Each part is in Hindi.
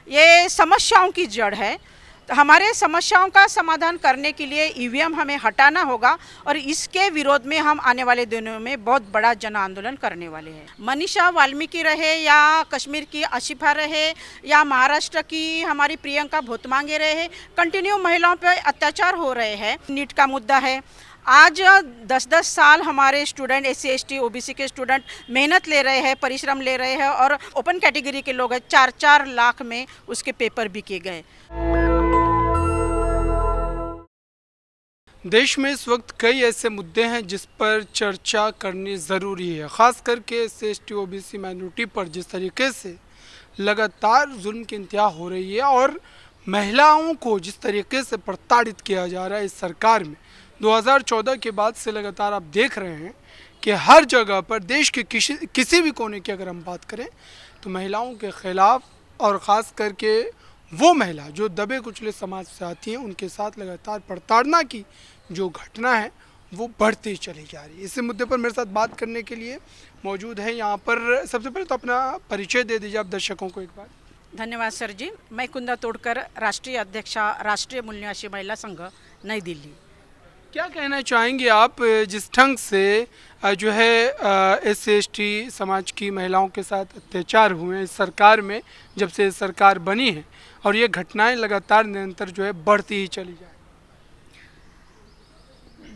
ये समस्याओं की जड़ है। तो हमारे समस्याओं का समाधान करने के लिए ईवीएम हमें हटाना होगा और इसके विरोध में हम आने वाले दिनों में बहुत बड़ा जन आंदोलन करने वाले हैं। मनीषा वाल्मीकि रहे या कश्मीर की आशिफा रहे या महाराष्ट्र की हमारी प्रियंका भोतमांगे रहे, कंटिन्यू महिलाओं पर अत्याचार हो रहे हैं। नीट का मुद्दा है। आज 10-10 साल हमारे स्टूडेंट SC ST OBC के स्टूडेंट मेहनत ले रहे हैं, परिश्रम ले रहे हैं और ओपन कैटेगरी के लोग हैं, 4-4 लाख में उसके पेपर बिके गए। देश में इस वक्त कई ऐसे मुद्दे हैं जिस पर चर्चा करनी ज़रूरी है, ख़ास करके SC ST OBC माइनॉरिटी पर जिस तरीके से लगातार जुल्म की इंतहा हो रही है और महिलाओं को जिस तरीके से प्रताड़ित किया जा रहा है इस सरकार में 2014 के बाद से लगातार आप देख रहे हैं कि हर जगह पर देश के किसी भी कोने की अगर हम बात करें तो महिलाओं के ख़िलाफ़ और ख़ास करके वो महिला जो दबे कुचले समाज से आती हैं उनके साथ लगातार प्रताड़ना की जो घटना है वो बढ़ती चली जा रही है। इसी मुद्दे पर मेरे साथ बात करने के लिए मौजूद है यहाँ पर, सबसे पहले तो अपना परिचय दे दीजिए आप दर्शकों को एक बार। धन्यवाद सर जी। मैं कुंदा तोड़कर, राष्ट्रीय अध्यक्षा, राष्ट्रीय मूल निवासी महिला संघ, नई दिल्ली। क्या कहना चाहेंगे आप जिस ढंग से जो है SC ST समाज की महिलाओं के साथ अत्याचार हुए हैं इस सरकार में, जब से सरकार बनी है और ये घटनाएं लगातार निरंतर जो है बढ़ती ही चली जाए?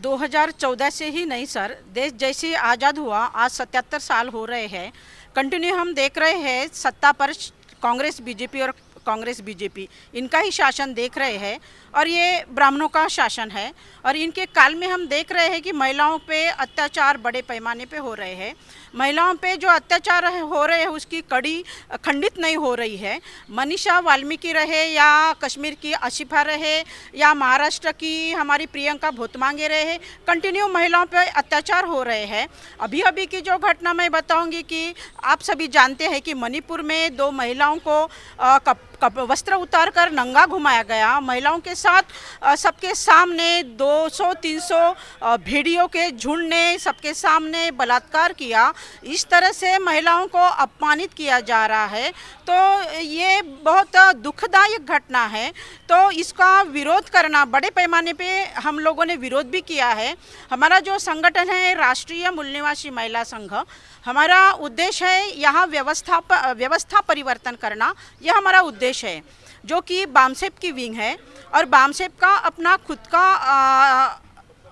2014 से ही नहीं सर, देश जैसे आज़ाद हुआ आज 77 साल हो रहे हैं, कंटिन्यू हम देख रहे हैं सत्ता पर कांग्रेस BJP और कांग्रेस BJP इनका ही शासन देख रहे हैं और ये ब्राह्मणों का शासन है। और इनके काल में हम देख रहे हैं कि महिलाओं पे अत्याचार बड़े पैमाने पे हो रहे हैं। महिलाओं पे जो अत्याचार हो रहे हैं उसकी कड़ी खंडित नहीं हो रही है। मनीषा वाल्मीकि रहे या कश्मीर की आशिफा रहे या महाराष्ट्र की हमारी प्रियंका भोतमांगे रहे, कंटिन्यू महिलाओं पे अत्याचार हो रहे हैं। अभी अभी की जो घटना मैं बताऊंगी कि आप सभी जानते हैं कि मणिपुर में 2 महिलाओं को वस्त्र उतार कर नंगा घुमाया गया। महिलाओं के साथ सबके सामने 200-300 भेड़ियों के झुंड ने सबके सामने बलात्कार किया। इस तरह से महिलाओं को अपमानित किया जा रहा है, तो ये बहुत दुखदायक घटना है। तो इसका विरोध करना बड़े पैमाने पे हम लोगों ने विरोध भी किया है। हमारा जो संगठन है राष्ट्रीय मूल निवासी महिला संघ, हमारा उद्देश्य है यहाँ व्यवस्था परिवर्तन करना, यह हमारा उद्देश्य है, जो कि बामसेप की विंग है। और बामसेप का अपना खुद का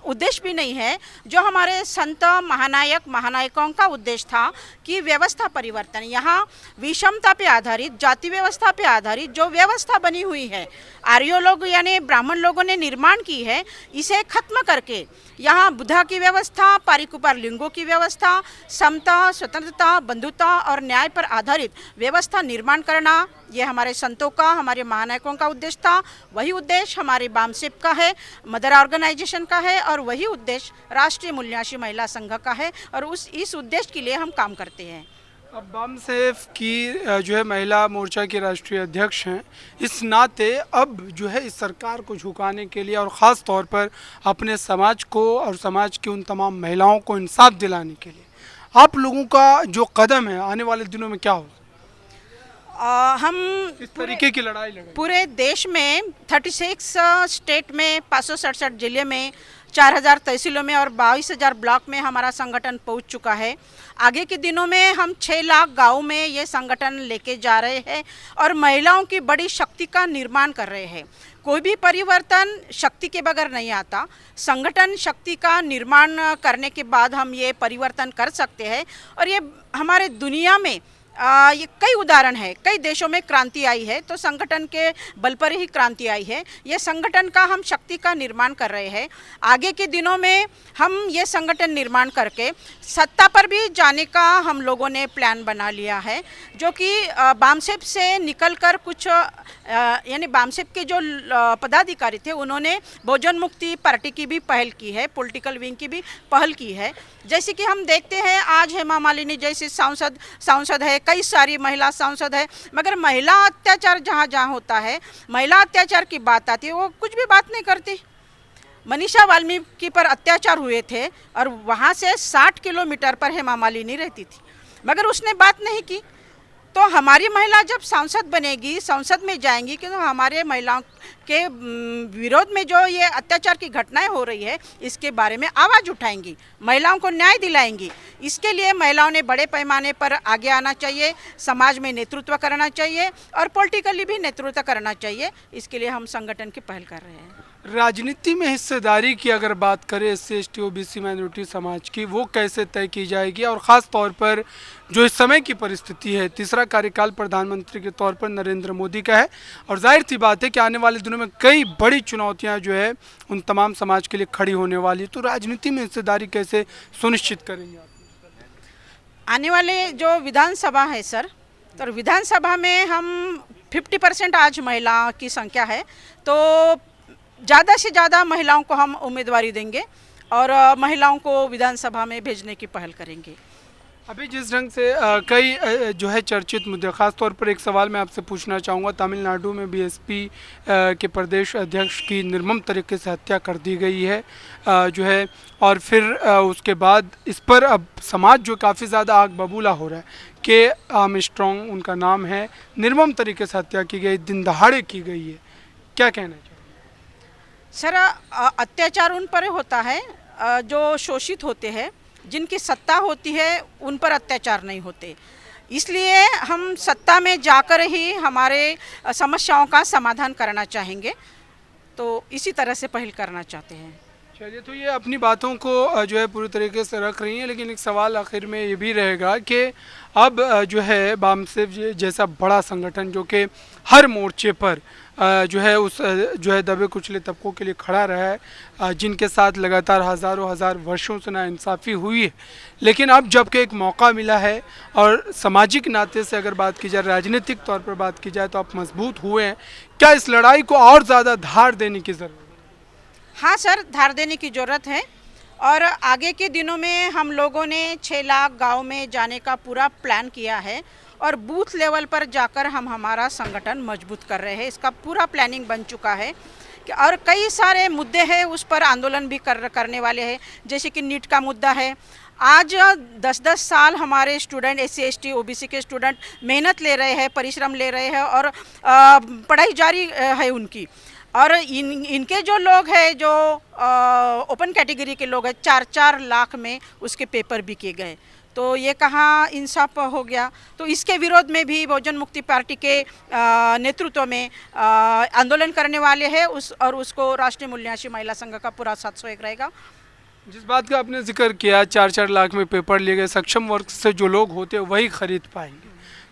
उद्देश्य भी नहीं है, जो हमारे संत महानायकों का उद्देश्य था कि व्यवस्था परिवर्तन, यहाँ विषमता पे आधारित, जाति व्यवस्था पे आधारित जो व्यवस्था बनी हुई है, आर्य लोग यानी ब्राह्मण लोगों ने निर्माण की है, इसे खत्म करके यहाँ बुद्धा की व्यवस्था, पारिकुपार लिंगों की व्यवस्था, समता, स्वतंत्रता, बंधुता और न्याय पर आधारित व्यवस्था निर्माण करना, ये हमारे संतों का, हमारे महानायकों का उद्देश्य था। वही उद्देश्य हमारे बामसेप का है, मदर ऑर्गेनाइजेशन का है और वही उद्देश्य राष्ट्रीय मूल निवासी महिला संघ का है और इस उद्देश्य के लिए हम काम करते हैं। अब बामसेप की जो है महिला मोर्चा के राष्ट्रीय अध्यक्ष हैं, इस नाते अब जो है इस सरकार को झुकाने के लिए और ख़ास तौर पर अपने समाज को और समाज की उन तमाम महिलाओं को इंसाफ दिलाने के लिए आप लोगों का जो कदम है आने वाले दिनों में क्या होगा? हम इस तरीके की लड़ाई लड़ेंगे पूरे देश में 36 स्टेट में 567 जिले में 4000 तहसीलों में और 22,000 ब्लॉक में हमारा संगठन पहुंच चुका है। आगे के दिनों में हम 6 लाख गाँव में ये संगठन लेके जा रहे हैं और महिलाओं की बड़ी शक्ति का निर्माण कर रहे हैं। कोई भी परिवर्तन शक्ति के बगैर नहीं आता। संगठन शक्ति का निर्माण करने के बाद हम ये परिवर्तन कर सकते हैं और ये हमारे दुनिया में ये कई उदाहरण है, कई देशों में क्रांति आई है, तो संगठन के बल पर ही क्रांति आई है। ये संगठन का हम शक्ति का निर्माण कर रहे हैं। आगे के दिनों में हम ये संगठन निर्माण करके सत्ता पर भी जाने का हम लोगों ने प्लान बना लिया है, जो कि बामसेप से निकलकर कुछ यानी बामसेप के जो पदाधिकारी थे उन्होंने बहुजन मुक्ति पार्टी की भी पहल की है, पॉलिटिकल विंग की भी पहल की है। जैसे कि हम देखते हैं आज हेमा मालिनी जैसी सांसद है, कई सारी महिला सांसद है, मगर महिला अत्याचार जहाँ जहाँ होता है, महिला अत्याचार की बात आती है, वो कुछ भी बात नहीं करती। मनीषा वाल्मीकि पर अत्याचार हुए थे और वहाँ से 60 किलोमीटर पर हेमा मालिनी रहती थी, मगर उसने बात नहीं की। तो हमारी महिला जब सांसद बनेगी, संसद में जाएंगी, कि तो हमारे महिलाओं के विरोध में जो ये अत्याचार की घटनाएं हो रही है इसके बारे में आवाज़ उठाएंगी, महिलाओं को न्याय दिलाएंगी। इसके लिए महिलाओं ने बड़े पैमाने पर आगे आना चाहिए, समाज में नेतृत्व करना चाहिए और पॉलिटिकली भी नेतृत्व करना चाहिए। इसके लिए हम संगठन की पहल कर रहे हैं। राजनीति में हिस्सेदारी की अगर बात करें SC/ST OBC माइनॉरिटी समाज की, वो कैसे तय की जाएगी? और ख़ास तौर पर जो इस समय की परिस्थिति है, तीसरा कार्यकाल प्रधानमंत्री के तौर पर नरेंद्र मोदी का है और जाहिर सी बात है कि आने वाले दिनों में कई बड़ी चुनौतियां जो है उन तमाम समाज के लिए खड़ी होने वाली है। तो राजनीति में हिस्सेदारी कैसे सुनिश्चित करेंगे आप? आने वाले जो विधानसभा है सर, तो विधानसभा में हम 50% आज महिला की संख्या है, तो ज़्यादा से ज़्यादा महिलाओं को हम उम्मीदवारी देंगे और महिलाओं को विधानसभा में भेजने की पहल करेंगे। अभी जिस ढंग से कई जो है चर्चित मुद्दे, खास तौर पर एक सवाल मैं आपसे पूछना चाहूँगा। तमिलनाडु में BSP के प्रदेश अध्यक्ष की निर्मम तरीके से हत्या कर दी गई है जो है, और फिर उसके बाद इस पर अब समाज जो काफ़ी ज़्यादा आग बबूला हो रहा है कि आर्मस्ट्रांग उनका नाम है, निर्मम तरीके से हत्या की गई, दिन दहाड़े की गई है। क्या कहना चाहिए सर? अत्याचार उन पर होता है जो शोषित होते हैं, जिनकी सत्ता होती है उन पर अत्याचार नहीं होते। इसलिए हम सत्ता में जाकर ही हमारे समस्याओं का समाधान करना चाहेंगे, तो इसी तरह से पहल करना चाहते हैं। चलिए, तो ये अपनी बातों को जो है पूरी तरीके से रख रही हैं, लेकिन एक सवाल आखिर में ये भी रहेगा कि अब जो है बामसेफ जैसा बड़ा संगठन जो कि हर मोर्चे पर जो है उस जो है दबे कुचले तबकों के लिए खड़ा रहा है, जिनके साथ लगातार हज़ारों हज़ार वर्षों से नाइंसाफ़ी हुई है, लेकिन अब जबकि एक मौका मिला है और सामाजिक नाते से अगर बात की जाए, राजनीतिक तौर पर बात की जाए, तो आप मजबूत हुए हैं। क्या इस लड़ाई को और ज़्यादा धार देने की ज़रूरत है? हाँ सर, धार देने की ज़रूरत है और आगे के दिनों में हम लोगों ने 6 लाख गांव में जाने का पूरा प्लान किया है और बूथ लेवल पर जाकर हम हमारा संगठन मजबूत कर रहे हैं। इसका पूरा प्लानिंग बन चुका है और कई सारे मुद्दे हैं, उस पर आंदोलन भी करने वाले हैं। जैसे कि नीट का मुद्दा है। आज 10-10 साल हमारे स्टूडेंट SC/ST OBC के स्टूडेंट मेहनत ले रहे हैं, परिश्रम ले रहे हैं और पढ़ाई जारी है उनकी। और इनके जो लोग हैं, जो ओपन कैटेगरी के लोग हैं, 4-4 लाख में उसके पेपर भी किए गए, तो ये कहाँ इंसाफ हो गया? तो इसके विरोध में भी बहुजन मुक्ति पार्टी के नेतृत्व में आंदोलन करने वाले हैं और उसको राष्ट्रीय मूल्यांशी महिला संघ का पूरा 701 रहेगा। जिस बात का आपने जिक्र किया, 4-4 लाख में पेपर लिए गए, सक्षम वर्ग से जो लोग होते हैं वही खरीद पाएंगे,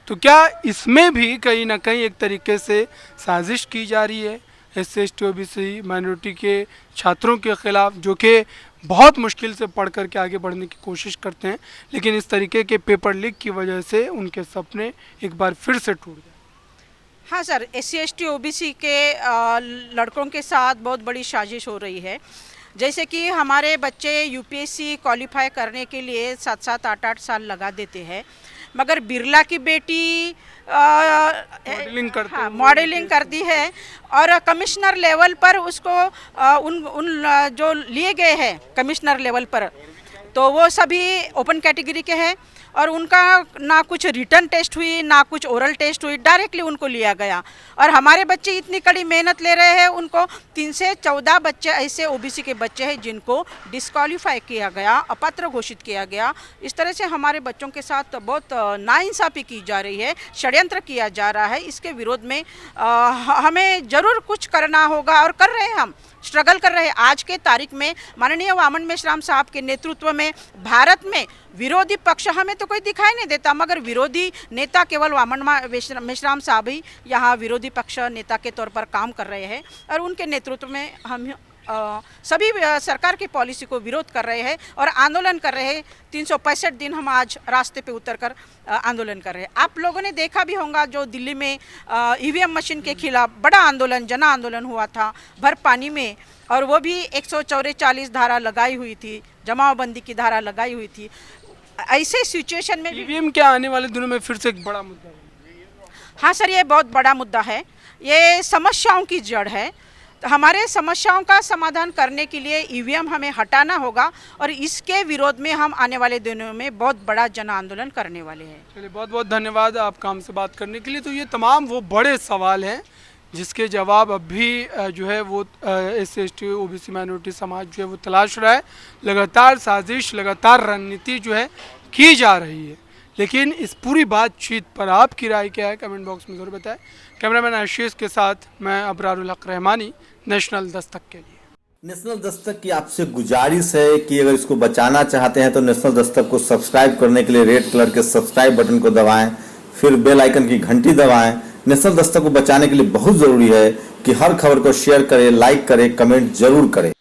तो क्या इसमें भी कहीं ना कहीं एक तरीके से साजिश की जा रही है SC/ST OBC माइनॉरिटी के छात्रों के खिलाफ, जो कि बहुत मुश्किल से पढ़ करके आगे बढ़ने की कोशिश करते हैं, लेकिन इस तरीके के पेपर लीक की वजह से उनके सपने एक बार फिर से टूट गए? हाँ सर, SC/ST OBC के लड़कों के साथ बहुत बड़ी साजिश हो रही है। जैसे कि हमारे बच्चे UPSC क्वालिफाई करने के लिए 7-7, 8-8 साल लगा देते हैं, मगर बिरला की बेटी मॉडलिंग करती है और कमिश्नर लेवल पर उसको उन जो लिए गए हैं कमिश्नर लेवल पर, तो वो सभी ओपन कैटेगरी के हैं और उनका ना कुछ रिटर्न टेस्ट हुई, ना कुछ ओरल टेस्ट हुई, डायरेक्टली उनको लिया गया। और हमारे बच्चे इतनी कड़ी मेहनत ले रहे हैं, उनको 3 से 14 बच्चे ऐसे OBC के बच्चे हैं जिनको डिस्क्वालीफाई किया गया, अपात्र घोषित किया गया। इस तरह से हमारे बच्चों के साथ बहुत नाइंसाफ़ी की जा रही है, षड्यंत्र किया जा रहा है। इसके विरोध में हमें ज़रूर कुछ करना होगा और कर रहे हैं, हम स्ट्रगल कर रहे हैं। आज के तारीख में माननीय वामन मेश्राम साहब के नेतृत्व में भारत में विरोधी पक्ष हमें तो कोई दिखाई नहीं देता, मगर विरोधी नेता केवल वामन मेश्राम साहब ही यहाँ विरोधी पक्ष नेता के तौर पर काम कर रहे हैं और उनके नेतृत्व में हम सभी सरकार की पॉलिसी को विरोध कर रहे हैं और आंदोलन कर रहे हैं। 365 दिन हम आज रास्ते पे उतरकर आंदोलन कर रहे हैं। आप लोगों ने देखा भी होगा जो दिल्ली में EVM मशीन के खिलाफ बड़ा आंदोलन, जन आंदोलन हुआ था भर पानी में, और वो भी 144 धारा लगाई हुई थी, जमावबंदी की धारा लगाई हुई थी। ऐसे सिचुएशन में EVM क्या आने वाले दिनों में फिर से एक बड़ा मुद्दा है? हाँ सर, ये बहुत बड़ा मुद्दा है, ये समस्याओं की जड़ है। तो हमारे समस्याओं का समाधान करने के लिए ईवीएम हमें हटाना होगा और इसके विरोध में हम आने वाले दिनों में बहुत बड़ा जन आंदोलन करने वाले हैं। चलिए, बहुत बहुत धन्यवाद आपका हमसे बात करने के लिए। तो ये तमाम वो बड़े सवाल हैं जिसके जवाब अभी जो है वो SC/ST OBC माइनॉरिटी समाज जो है वो तलाश रहा है। लगातार साजिश, लगातार रणनीति जो है की जा रही है, लेकिन इस पूरी बातचीत पर आपकी राय क्या है कमेंट बॉक्स में ज़रूर बताएं। कैमरामैन आशीष के साथ मैं अबरारुल हक रहमानी, नेशनल दस्तक के लिए। नेशनल दस्तक की आपसे गुजारिश है कि अगर इसको बचाना चाहते हैं तो नेशनल दस्तक को सब्सक्राइब करने के लिए रेड कलर के सब्सक्राइब बटन को दबाएं, फिर बेल आइकन की घंटी दबाएं। नेशनल दस्तक को बचाने के लिए बहुत ज़रूरी है कि हर खबर को शेयर करें, लाइक करें, कमेंट जरूर करें।